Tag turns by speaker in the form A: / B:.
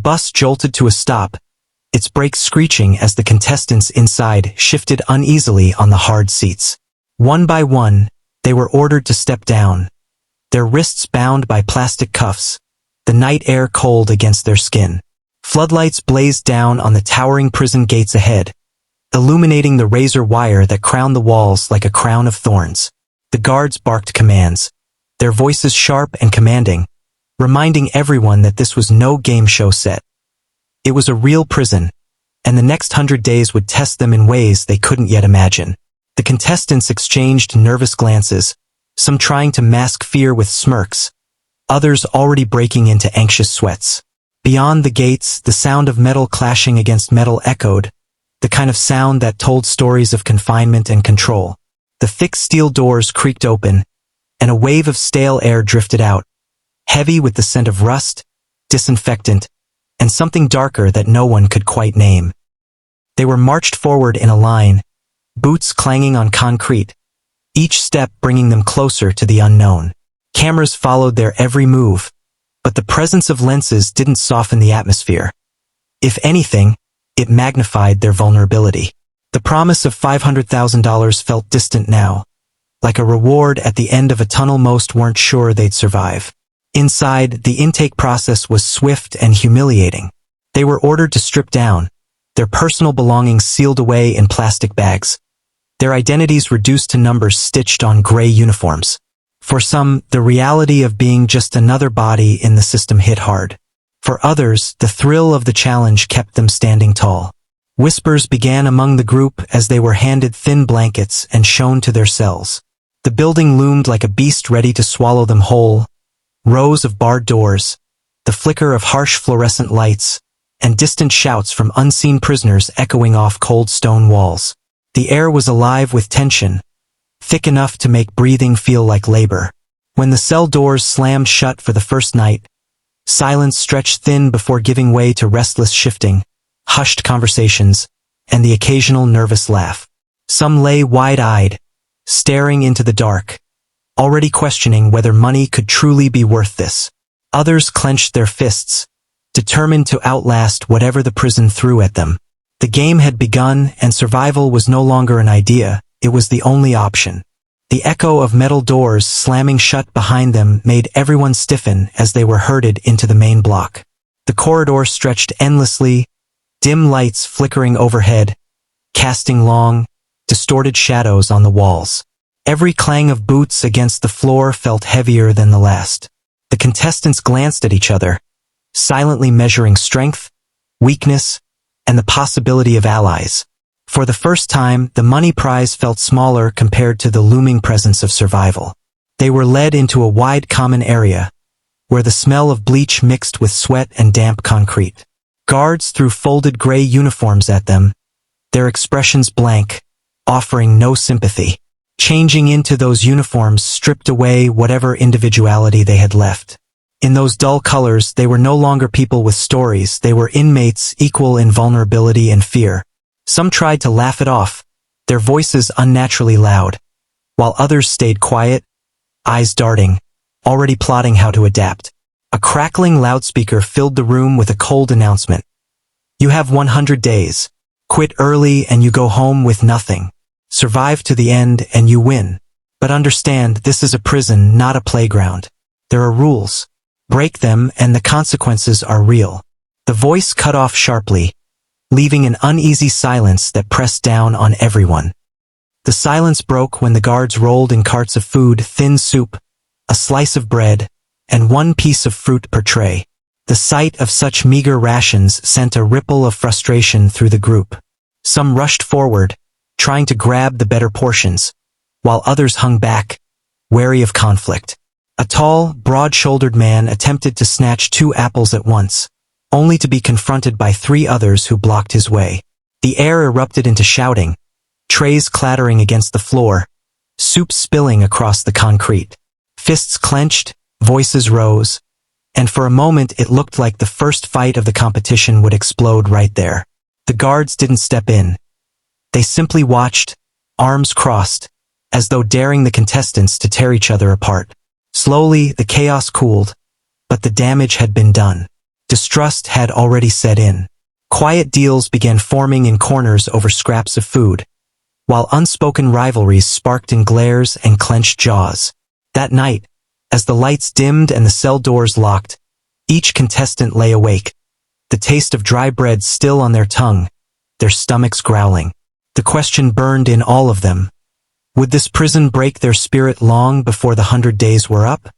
A: bus jolted to a stop, its brakes screeching as the contestants inside shifted uneasily on the hard seats. One by one, they were ordered to step down, their wrists bound by plastic cuffs, the night air cold against their skin. Floodlights blazed down on the towering prison gates ahead, illuminating the razor wire that crowned the walls like a crown of thorns. The guards barked commands, their voices sharp and commanding, reminding everyone that this was no game show set. It was a real prison, and the next 100 days would test them in ways they couldn't yet imagine. The contestants exchanged nervous glances, some trying to mask fear with smirks, others already breaking into anxious sweats. Beyond the gates, the sound of metal clashing against metal echoed, the kind of sound that told stories of confinement and control. The thick steel doors creaked open, and a wave of stale air drifted out, heavy with the scent of rust, disinfectant, and something darker that no one could quite name. They were marched forward in a line, boots clanging on concrete, each step bringing them closer to the unknown. Cameras followed their every move, but the presence of lenses didn't soften the atmosphere. If anything, it magnified their vulnerability. The promise of $500,000 felt distant now, like a reward at the end of a tunnel most weren't sure they'd survive. Inside, the intake process was swift and humiliating. They were ordered to strip down, their personal belongings sealed away in plastic bags, their identities reduced to numbers stitched on gray uniforms. For some, the reality of being just another body in the system hit hard. For others, the thrill of the challenge kept them standing tall. Whispers began among the group as they were handed thin blankets and shown to their cells. The building loomed like a beast ready to swallow them whole. Rows of barred doors, the flicker of harsh fluorescent lights, and distant shouts from unseen prisoners echoing off cold stone walls. The air was alive with tension, thick enough to make breathing feel like labor. When the cell doors slammed shut for the first night, silence stretched thin before giving way to restless shifting, hushed conversations, and the occasional nervous laugh. Some lay wide-eyed, staring into the dark, already questioning whether money could truly be worth this. Others clenched their fists, determined to outlast whatever the prison threw at them. The game had begun, and survival was no longer an idea, it was the only option. The echo of metal doors slamming shut behind them made everyone stiffen as they were herded into the main block. The corridor stretched endlessly, dim lights flickering overhead, casting long, distorted shadows on the walls. Every clang of boots against the floor felt heavier than the last. The contestants glanced at each other, silently measuring strength, weakness, and the possibility of allies. For the first time, the money prize felt smaller compared to the looming presence of survival. They were led into a wide common area, where the smell of bleach mixed with sweat and damp concrete. Guards threw folded gray uniforms at them, their expressions blank, offering no sympathy. Changing into those uniforms stripped away whatever individuality they had left. In those dull colors, they were no longer people with stories, they were inmates equal in vulnerability and fear. Some tried to laugh it off, their voices unnaturally loud, while others stayed quiet, eyes darting, already plotting how to adapt. A crackling loudspeaker filled the room with a cold announcement. You have 100 days. Quit early and you go home with nothing. Survive to the end and you win. But understand, this is a prison, not a playground. There are rules. Break them and the consequences are real. The voice cut off sharply, leaving an uneasy silence that pressed down on everyone. The silence broke when the guards rolled in carts of food, thin soup, a slice of bread, and one piece of fruit per tray. The sight of such meager rations sent a ripple of frustration through the group. Some rushed forward, trying to grab the better portions, while others hung back, wary of conflict. A tall, broad-shouldered man attempted to snatch 2 apples at once, only to be confronted by 3 others who blocked his way. The air erupted into shouting, trays clattering against the floor, soup spilling across the concrete. Fists clenched, voices rose, and for a moment it looked like the first fight of the competition would explode right there. The guards didn't step in. They simply watched, arms crossed, as though daring the contestants to tear each other apart. Slowly, the chaos cooled, but the damage had been done. Distrust had already set in. Quiet deals began forming in corners over scraps of food, while unspoken rivalries sparked in glares and clenched jaws. That night, as the lights dimmed and the cell doors locked, each contestant lay awake, the taste of dry bread still on their tongue, their stomachs growling. The question burned in all of them. Would this prison break their spirit long before the 100 days were up?